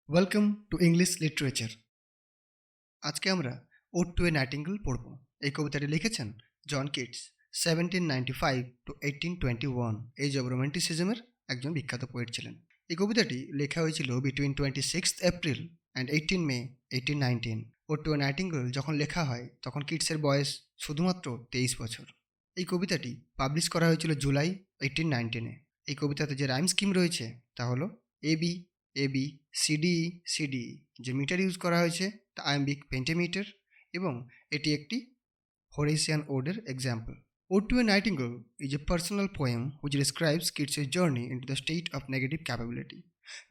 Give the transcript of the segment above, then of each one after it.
Welcome to English literature. আজকে আমরা ode to a nightingale পড়ব। এই কবিতাটি লিখেছেন John Keats 1795 to 1821। Age of রোম্যান্টিসিজমের একজন বিখ্যাত পোয়েট ছিলেন। এই কবিতাটি লেখা হয়েছিল between 26 April and 18 May 1819। Ode to a nightingale যখন লেখা হয় তখন কিটসের বয়স শুধুমাত্র 23 বছর। এই কবিতাটি পাবলিশ করা হয়েছিল জুলাই 1819-এ। এই কবিতাতে যে রাইম স্কিম রয়েছে তা হলো এবি এবি সিডিই সিডিই। যে মিটার ইউজ করা হয়েছে তা আয়াম্বিক পেন্টিমিটার এবং এটি একটি হোরেসিয়ান ওডের example. Ode to a Nightingale is a personal poem which describes Keats' journey into the state of negative capability.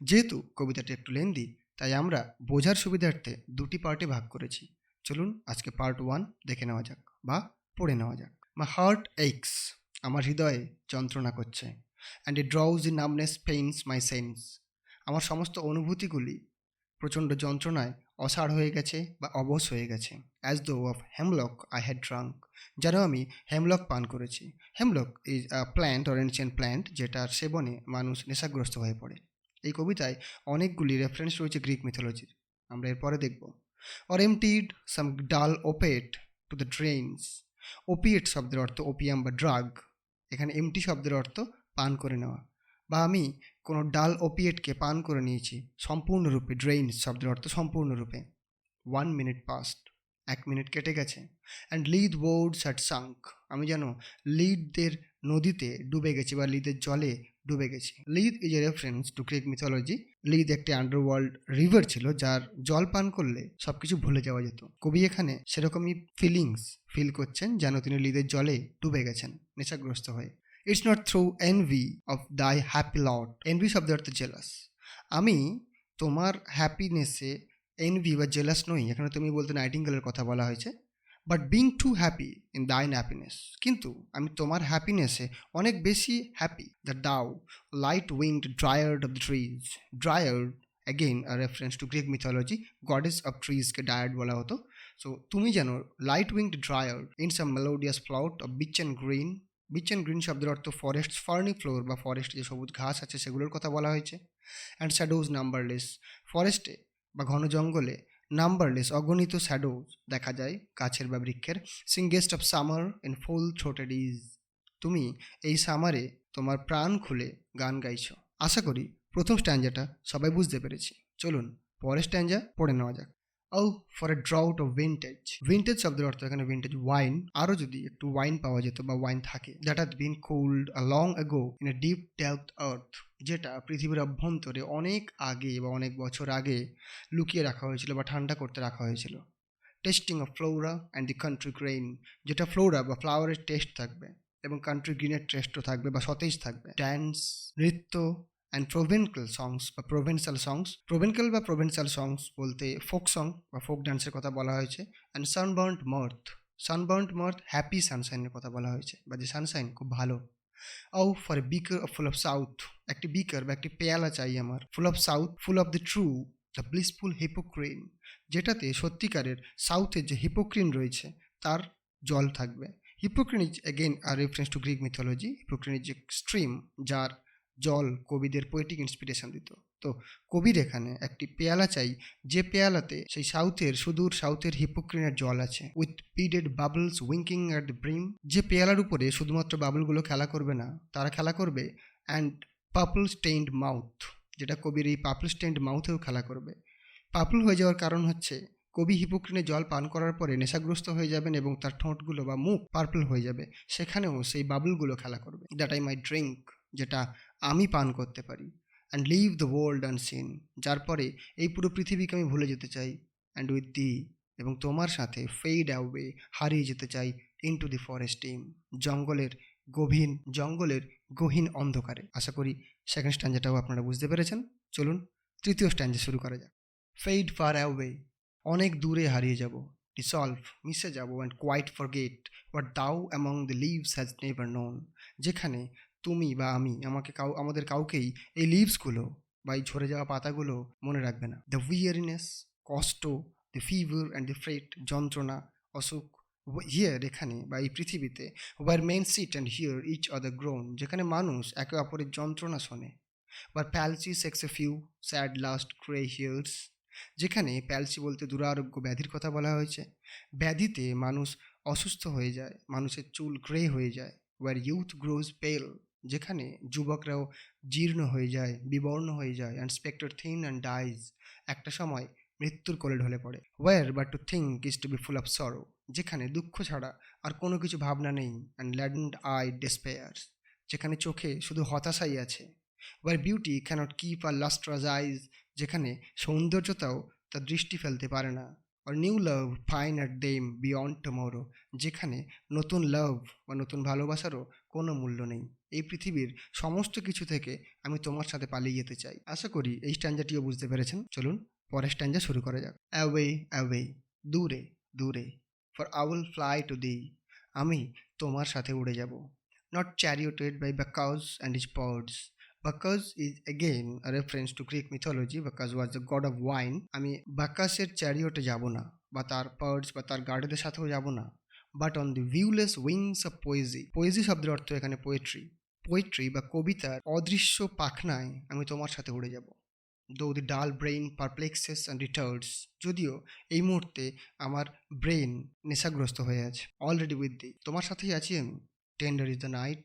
যেহেতু কবিতাটি একটু লেন্দি তাই আমরা বোঝার সুবিধার্থে দুটি পার্টে ভাগ করেছি। চলুন আজকে পার্ট 1 দেখে নেওয়া যাক বা পড়ে নেওয়া যাক। My heart aches, আমার হৃদয়ে যন্ত্রণা করছে, and a drowsy numbness pains my sense. আমার সমস্ত অনুভূতিগুলি প্রচণ্ড যন্ত্রণায় অসাড় হয়ে গেছে বা অবশ হয়ে গেছে। As though of hemlock I had drunk, যেন আমি হেমলক পান করেছি। Hemlock is a plant or ancient plant, যেটার সেবনে মানুষ নেশাগ্রস্ত হয়ে পড়ে। এই কবিতায় অনেকগুলি রেফারেন্স রয়েছে গ্রিক মিথোলজির, আমরা এরপরে দেখব। অর এমটিড সাম ডাল ওপেট টু দ্য ড্রেইনস। ওপিয়েট শব্দের অর্থ ওপিয়াম বা ড্রাগ, এখানে এমটি শব্দের অর্থ পান করে নেওয়া, বা আমি কোনো ডাল ওপিয়েটকে পান করে নিয়েছি সম্পূর্ণরূপে। ড্রেইনস শব্দের অর্থ সম্পূর্ণরূপে। 1 মিনিট পাস্ট, 1 মিনিট কেটে গেছে। And lead boards had sunk, আমি যেন লিডদের নদীতে ডুবে গেছি বা লিদের জলে ডুবে গেছি। Lethe is a reference to Greek mythology. Lethe একটি আন্ডারওয়ার্ল্ড রিভার ছিল যার জল পান করলে সবকিছু ভুলে যাওয়া যেত। কবি এখানে সেরকমই ফিলিংস ফিল করছেন যেন তিনি লিদের জলে ডুবে গেছেন নেশাগ্রস্ত হয়ে। It's not through envy of thy happy lot, envy শব্দের অর্থ জেলাস। আমি তোমার হ্যাপিনেসে এনভি বা জেলাস নই, এখানে তুমি বলতে নাইটিঙ্গেলের কথা বলা হয়েছে। But being too happy in thine happiness, কিন্তু আমি তোমার হ্যাপিনেসে অনেক বেশি happy. That thou light winged dryad of the trees, dryad again a reference to Greek mythology, goddess of ট্রিজকে ডায়ার্ড বলা হতো। সো তুমি যেন light winged dryad in some melodious plot of beech and green. Beech and green শব্দের অর্থ forest, ferny floor বা forest যে সবুজ ঘাস আছে সেগুলোর কথা বলা হয়েছে। অ্যান্ড শ্যাডোজ নাম্বারলেস, ফরেস্টে বা ঘন জঙ্গলে নাম্বারলেস অগণিত শ্যাডোজ দেখা যায় গাছের বা বৃক্ষের। Singest of summer in full throated ease, তুমি এই সামারে তোমার প্রাণ খুলে গান গাইছো। আশা করি প্রথম স্ট্যান্জাটা সবাই বুঝতে পেরেছি। চলুন পরের স্ট্যান্জা পড়ে নেওয়া যাক। O for a draught of vintage, vintage শব্দের অর্থ এখানে ভিন্টেজ ওয়াইন। আরও যদি একটু ওয়াইন পাওয়া যেত বা ওয়াইন থাকে that had been cooled a long ago in a deep depth earth, যেটা পৃথিবীর অভ্যন্তরে অনেক আগে বা অনেক বছর আগে লুকিয়ে রাখা হয়েছিল বা ঠান্ডা করতে রাখা হয়েছিল। Testing of Flora and the country grain, যেটা ফ্লোরা বা ফ্লাওয়ারের টেস্ট থাকবে এবং কান্ট্রি গ্রিনের টেস্টও থাকবে বা সতেজ থাকবে। ড্যান্স নৃত্য অ্যান্ড প্রোভেনকাল সংস বা প্রোভেন্সাল সংস, প্রোভেনকাল বা প্রোভেন্সাল সংস বলতে ফোক সং বা ফোক ডান্সের কথা বলা হয়েছে। অ্যান্ড সানবার্ন্ট মার্থ, সানবার্ন্ট মার্থ হ্যাপি সানশাইনের কথা বলা হয়েছে বা যে সানশাইন খুব ভালো। O for a beaker full of south, একটি বিকার বা একটি পেয়ালা চাই আমার, full of south, full of the true the blissful Hippocrene, যেটাতে সত্যিকারের সাউথের যে হিপোক্রিন রয়েছে তার জল থাকবে। Hippocrene is again a reference to Greek mythology. Hippocrene is a stream যার জল কবিদের পোয়েটিক ইন্সপিরেশন দিত। তো কবির এখানে একটি পেয়ালা চাই যে পেয়ালাতে সেই সাউথের সুদূর সাউথের হিপোক্রিনের জল আছে। With beaded bubbles winking at the brim, যে পেয়ালার উপরে শুধুমাত্র বাবলগুলো খেলা করবে না, তারা খেলা করবে। অ্যান্ড পার্পল স্টেইনড মাউথ, যেটা কবির এই পার্পল স্টেইনড মাউথেও খেলা করবে। পার্পল হয়ে যাওয়ার কারণ হচ্ছে কবি হিপোক্রিনে জল পান করার পরে নেশাগ্রস্ত হয়ে যাবেন এবং তার ঠোঁটগুলো বা মুখ পার্পল হয়ে যাবে, সেখানেও সেই বাবলগুলো খেলা করবে। দ্যাট আই মাই ড্রিঙ্ক, যেটা আমি পান করতে পারি। And leave the world unseen, যার পরে এই পুরো পৃথিবীকে আমি ভুলে যেতে চাই। অ্যান্ড উইথ দি, এবং তোমার সাথে ফেড অ্যাওয়ে, হারিয়ে যেতে চাই। ইনটু দি ফরেস্ট টিম, জঙ্গলের গহীন অন্ধকারে। আশা করি সেকেন্ড স্ট্যান্জাটাও আপনারা বুঝতে পেরেছেন। চলুন তৃতীয় স্ট্যান্জা শুরু করা যাক। ফেড ফার অ্যাওয়ে, অনেক দূরে হারিয়ে যাব। ডিসলভ, মিশে যাব। And quite forget what thou among the leaves has never known, যেখানে তুমি বা আমি আমাদের কাউকেই এই লিভসগুলো বা এই ঝরে যাওয়া পাতাগুলো মনে রাখবে না। দ্য উইয়ারিনেস, কষ্ট, the fever and the fret, যন্ত্রণা, অসুখ। হিয়ার, এখানে বা এই পৃথিবীতে। Where men sit and hear each other groan, যেখানে মানুষ একে অপরের যন্ত্রণা শোনে। where palsy shakes a few sad last grey hairs, যেখানে প্যালসি বলতে দুরারোগ্য ব্যাধির কথা বলা হয়েছে। ব্যাধিতে মানুষ অসুস্থ হয়ে যায়, মানুষের চুল গ্রে হয়ে যায়। where youth grows pale, যেখানে যুবকরাও জীর্ণ হয়ে যায়, বিবর্ণ হয়ে যায়, and spectre thin and dies, একটা সময় মৃত্যুর কোলে ঢলে পড়ে। where but to think is to be full of sorrow, যেখানে দুঃখ ছাড়া আর কোনো কিছু ভাবনা নেই, and leaden eye despairs, যেখানে চোখে শুধু হতাশাই আছে। where beauty cannot keep her lustrous eyes, যেখানে সৌন্দর্যতাও তার দৃষ্টি ফেলতে পারে না। or new love pine at them beyond tomorrow, যেখানে নতুন লাভ বা নতুন ভালোবাসারও কোনো মূল্য নেই। এই পৃথিবীর সমস্ত কিছু থেকে আমি তোমার সাথে পালিয়ে যেতে চাই। আশা করি এই স্ট্যান্জাটিও বুঝতে পেরেছেন। চলুন পরের স্ট্যান্জা শুরু করা যাক। অ্যাওয়ে অ্যাওয়ে, দূরে দূরে, for I will fly to thee, আমি তোমার সাথে উড়ে যাব। Not charioted by Bacchus and his pards, Bacchus is again a reference to Greek mythology. Bacchus was the god of wine. আমি বাকাসের চ্যারিওটে যাব না, বা তার বার্ডস বা তার গার্ডেদের সাথেও যাব না, but on the viewless wings of poesy. Poesy শব্দের অর্থ এখানে পোয়েট্রি। পোয়েট্রি বা কবিতার অদৃশ্য পাখনায় আমি তোমার সাথে উড়ে যাব। দো দি ডাল ব্রেইন পারপ্লেক্সেস অ্যান্ড রিটার্ডস, যদিও এই মুহূর্তে আমার ব্রেন নেশাগ্রস্ত হয়ে আছে। অলরেডি উইথ দি, তোমার সাথেই আছি আমি। টেন্ডার ইজ দ্য নাইট,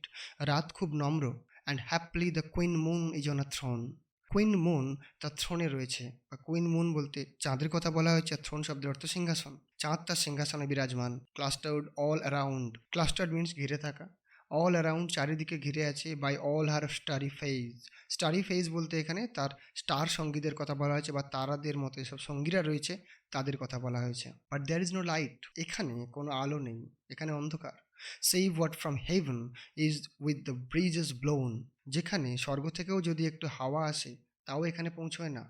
রাত খুব নম্র। And haply the queen moon is on a throne, queen moon তার থ্রোনে রয়েছে, বা কুইন মুন বলতে চাঁদের কথা বলা হয়েছে, আর থ্রোন শব্দের অর্থ সিংহাসন। চাঁদ তার সিংহাসনে বিরাজমান। Clustered all around, clustered means ঘিরে থাকা। অল অ্যারাউন্ড চারিদিকে ঘিরে আছে। By all her starry fays, starry fays বলতে এখানে তার স্টার সঙ্গীদের কথা বলা হয়েছে, বা তারাদের মতো এসব সঙ্গীরা রয়েছে তাদের কথা বলা হয়েছে। But there is no light, এখানে কোনো আলো নেই, এখানে অন্ধকার। Save what from heaven is with the breezes blown, যেখানে স্বর্গ থেকেও যদি একটু হাওয়া আসে তাও এখানে পৌঁছয় না।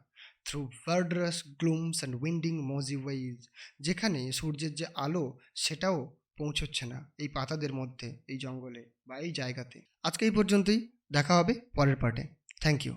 থ্রু ভার্ডারাস গ্লুমস অ্যান্ড উইন্ডিং মজি ওয়েজ, যেখানে সূর্যের যে আলো সেটাও পৌঁছচ্ছে না এই পাতাদের মধ্যে, এই জঙ্গলে বা এই জায়গাতে। আজকে এই পর্যন্তই, দেখা হবে পরের পার্টে। Thank you.